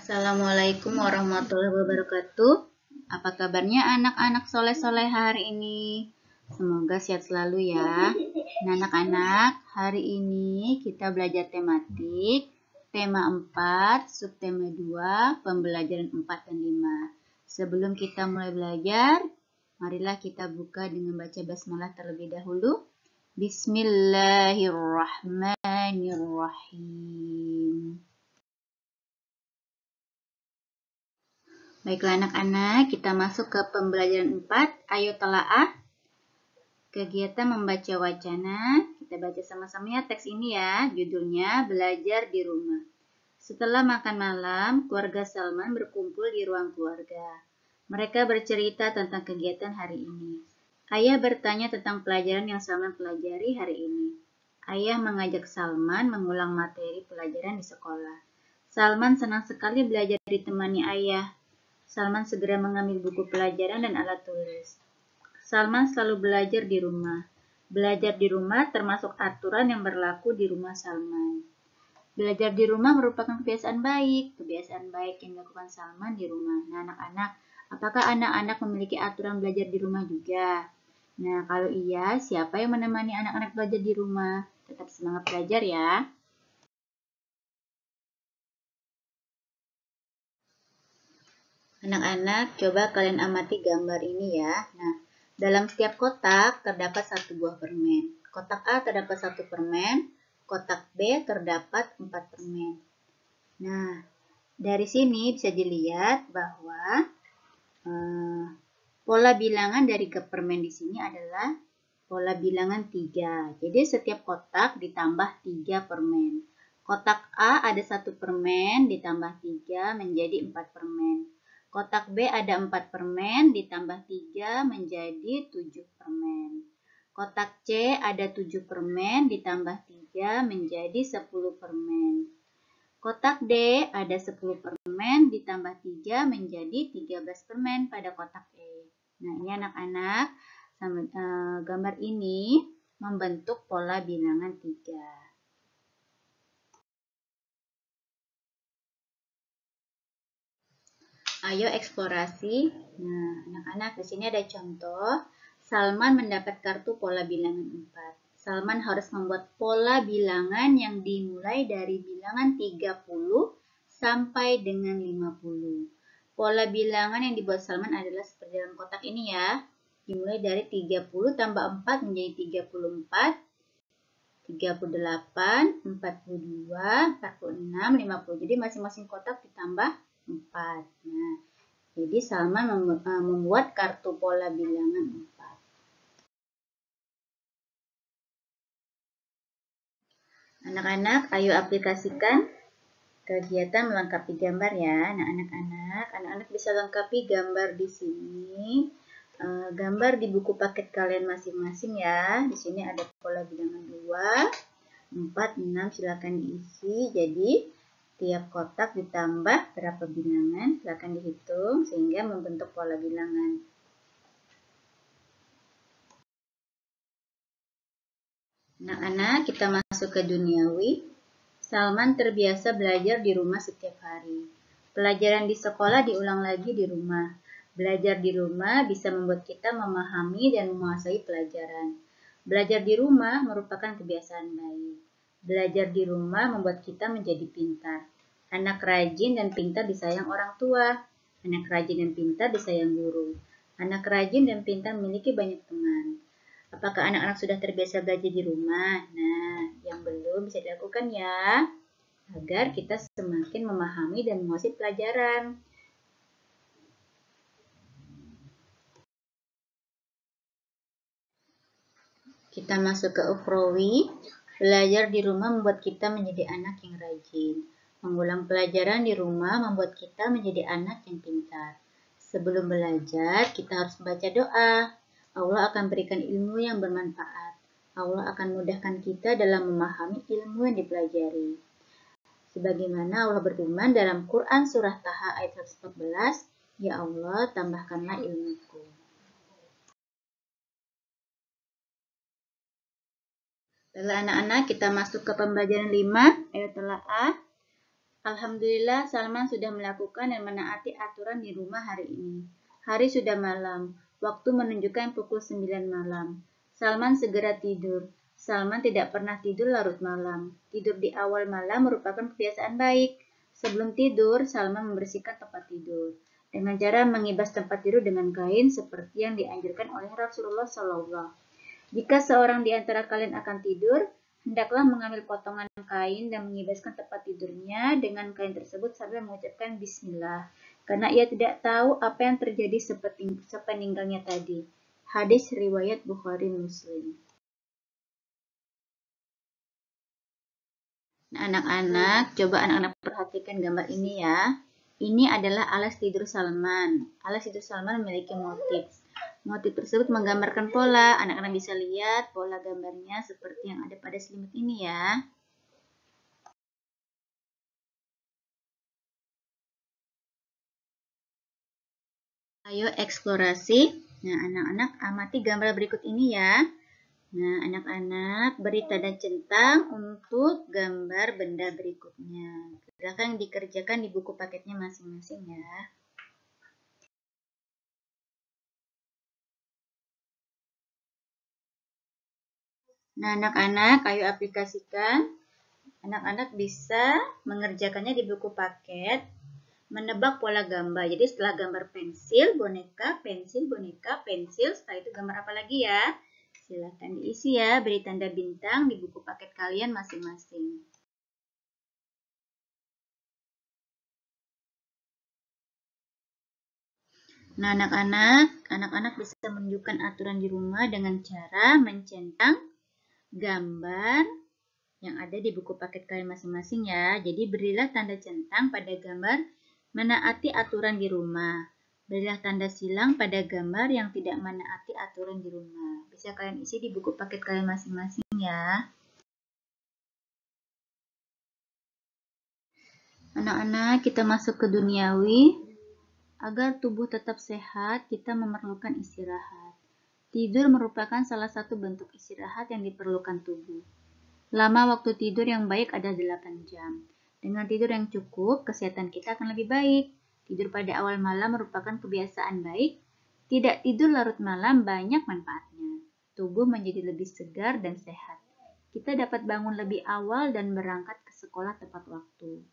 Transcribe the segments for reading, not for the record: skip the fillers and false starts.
Assalamualaikum warahmatullahi wabarakatuh. Apa kabarnya anak-anak soleh-soleh hari ini? Semoga sehat selalu ya. Nah, anak-anak, hari ini kita belajar tematik, tema 4, subtema 2, pembelajaran 4 dan 5. Sebelum kita mulai belajar, marilah kita buka dengan baca basmalah terlebih dahulu. Bismillahirrahmanirrahim. Baiklah anak-anak, kita masuk ke pembelajaran 4. Ayo telaah. Kegiatan membaca wacana. Kita baca sama-sama ya teks ini ya. Judulnya Belajar di Rumah. Setelah makan malam, keluarga Salman berkumpul di ruang keluarga. Mereka bercerita tentang kegiatan hari ini. Ayah bertanya tentang pelajaran yang Salman pelajari hari ini. Ayah mengajak Salman mengulang materi pelajaran di sekolah. Salman senang sekali belajar ditemani ayah. Salman segera mengambil buku pelajaran dan alat tulis. Salman selalu belajar di rumah. Belajar di rumah termasuk aturan yang berlaku di rumah Salman. Belajar di rumah merupakan kebiasaan baik yang dilakukan Salman di rumah. Nah, anak-anak, apakah anak-anak memiliki aturan belajar di rumah juga? Nah, kalau iya, siapa yang menemani anak-anak belajar di rumah? Tetap semangat belajar ya. Anak-anak, coba kalian amati gambar ini ya. Nah, dalam setiap kotak terdapat satu buah permen. Kotak A terdapat satu permen, kotak B terdapat 4 permen. Nah, dari sini bisa dilihat bahwa pola bilangan dari permen di sini adalah pola bilangan 3. Jadi setiap kotak ditambah 3 permen. Kotak A ada 1 permen ditambah 3 menjadi 4 permen. Kotak B ada 4 permen ditambah 3 menjadi 7 permen. Kotak C ada 7 permen ditambah 3 menjadi 10 permen. Kotak D ada 10 permen ditambah 3 menjadi 13 permen pada kotak E. Nah, ini anak-anak, gambar ini membentuk pola bilangan 3. Ayo eksplorasi. Nah, anak-anak, di sini ada contoh. Salman mendapat kartu pola bilangan 4. Salman harus membuat pola bilangan yang dimulai dari bilangan 30 sampai dengan 50. Pola bilangan yang dibuat Salman adalah seperti dalam kotak ini ya. Dimulai dari 30 tambah 4 menjadi 34, 38, 42, 46, 50. Jadi masing-masing kotak ditambah 4. Nah, jadi Salman membuat kartu pola bilangan 4. Anak-anak, ayo aplikasikan kegiatan melengkapi gambar ya. Nah, anak-anak bisa lengkapi gambar di sini. Gambar di buku paket kalian masing-masing ya. Di sini ada pola bilangan 2, 4, 6, silakan diisi. Jadi tiap kotak ditambah berapa bilangan, silakan dihitung sehingga membentuk pola bilangan. Anak-anak, kita masuk ke duniawi. Salman terbiasa belajar di rumah setiap hari. Pelajaran di sekolah diulang lagi di rumah. Belajar di rumah bisa membuat kita memahami dan menguasai pelajaran. Belajar di rumah merupakan kebiasaan baik. Belajar di rumah membuat kita menjadi pintar. Anak rajin dan pintar disayang orang tua. Anak rajin dan pintar disayang guru. Anak rajin dan pintar memiliki banyak teman. Apakah anak-anak sudah terbiasa belajar di rumah? Nah, yang belum bisa dilakukan ya, agar kita semakin memahami dan menguasai pelajaran. Kita masuk ke ukhrawi. Belajar di rumah membuat kita menjadi anak yang rajin. Mengulang pelajaran di rumah membuat kita menjadi anak yang pintar. Sebelum belajar, kita harus membaca doa. Allah akan berikan ilmu yang bermanfaat. Allah akan mudahkan kita dalam memahami ilmu yang dipelajari. Sebagaimana Allah berfirman dalam Quran Surah Taha ayat 114, Ya Allah, tambahkanlah ilmuku. Baiklah anak-anak, kita masuk ke pembelajaran 5, ayo telaah. Alhamdulillah, Salman sudah melakukan dan menaati aturan di rumah hari ini. Hari sudah malam, waktu menunjukkan pukul 9 malam. Salman segera tidur. Salman tidak pernah tidur larut malam. Tidur di awal malam merupakan kebiasaan baik. Sebelum tidur, Salman membersihkan tempat tidur dengan cara mengibas tempat tidur dengan kain seperti yang dianjurkan oleh Rasulullah SAW. Jika seorang di antara kalian akan tidur, hendaklah mengambil potongan kain dan mengibaskan tempat tidurnya dengan kain tersebut sambil mengucapkan bismillah, karena ia tidak tahu apa yang terjadi sepeninggalnya tadi. Hadis riwayat Bukhari Muslim. Nah, anak-anak, coba anak-anak perhatikan gambar ini ya. Ini adalah alas tidur Salman. Alas tidur Salman memiliki motif. Motif tersebut menggambarkan pola. Anak-anak bisa lihat pola gambarnya seperti yang ada pada selimut ini ya. Ayo eksplorasi. Nah, anak-anak amati gambar berikut ini ya. Nah, anak-anak beri tanda centang untuk gambar benda berikutnya. Silakan dikerjakan di buku paketnya masing-masing ya. Nah, anak-anak, ayo aplikasikan. Anak-anak bisa mengerjakannya di buku paket, menebak pola gambar. Jadi setelah gambar pensil, boneka, pensil, setelah itu gambar apa lagi ya? Silakan diisi ya, beri tanda bintang di buku paket kalian masing-masing. Nah, anak-anak bisa menunjukkan aturan di rumah dengan cara mencentang gambar yang ada di buku paket kalian masing-masing ya. Jadi berilah tanda centang pada gambar menaati aturan di rumah. Berilah tanda silang pada gambar yang tidak menaati aturan di rumah. Bisa kalian isi di buku paket kalian masing-masing ya. Anak-anak, kita masuk ke duniawi. Agar tubuh tetap sehat, kita memerlukan istirahat. Tidur merupakan salah satu bentuk istirahat yang diperlukan tubuh. Lama waktu tidur yang baik adalah 8 jam. Dengan tidur yang cukup, kesehatan kita akan lebih baik. Tidur pada awal malam merupakan kebiasaan baik. Tidak tidur larut malam banyak manfaatnya. Tubuh menjadi lebih segar dan sehat. Kita dapat bangun lebih awal dan berangkat ke sekolah tepat waktu.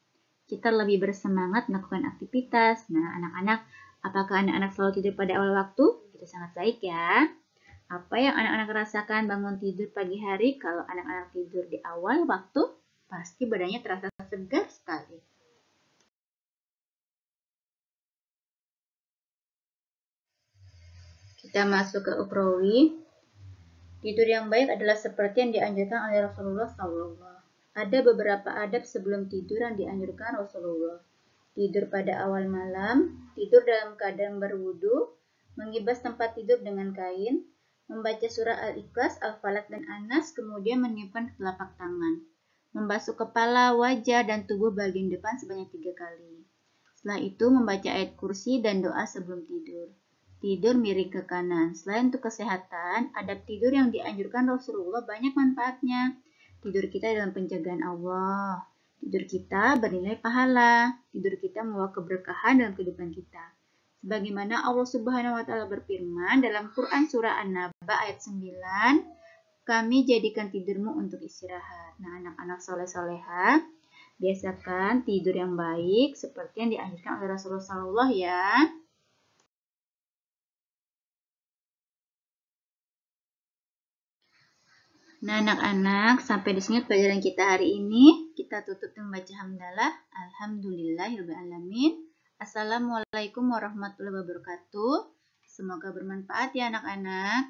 Kita lebih bersemangat melakukan aktivitas. Nah, anak-anak, apakah anak-anak selalu tidur pada awal waktu? Itu sangat baik ya. Apa yang anak-anak rasakan bangun tidur pagi hari? Kalau anak-anak tidur di awal waktu, pasti badannya terasa segar sekali. Kita masuk ke ukhrawi. Tidur yang baik adalah seperti yang dianjurkan oleh Rasulullah SAW. Ada beberapa adab sebelum tidur yang dianjurkan Rasulullah. Tidur pada awal malam, tidur dalam keadaan berwudu, mengibas tempat tidur dengan kain, membaca surah Al-Ikhlas, Al-Falaq, dan An-Nas, kemudian menyimpan telapak tangan. Membasuh kepala, wajah, dan tubuh bagian depan sebanyak 3 kali. Setelah itu membaca ayat kursi dan doa sebelum tidur. Tidur miring ke kanan. Selain untuk kesehatan, adab tidur yang dianjurkan Rasulullah banyak manfaatnya. Tidur kita dalam penjagaan Allah. Tidur kita bernilai pahala. Tidur kita membawa keberkahan dalam kehidupan kita. Sebagaimana Allah Subhanahu wa taala berfirman dalam Quran surah An-Naba ayat 9, kami jadikan tidurmu untuk istirahat. Nah, anak-anak soleh-soleha, biasakan tidur yang baik seperti yang dianjurkan oleh Rasulullah SAW ya. Nah, anak-anak, sampai di sini pelajaran kita hari ini. Kita tutup dengan baca hamdalah. Alhamdulillahirrahmanirrahim. Assalamualaikum warahmatullahi wabarakatuh. Semoga bermanfaat ya anak-anak.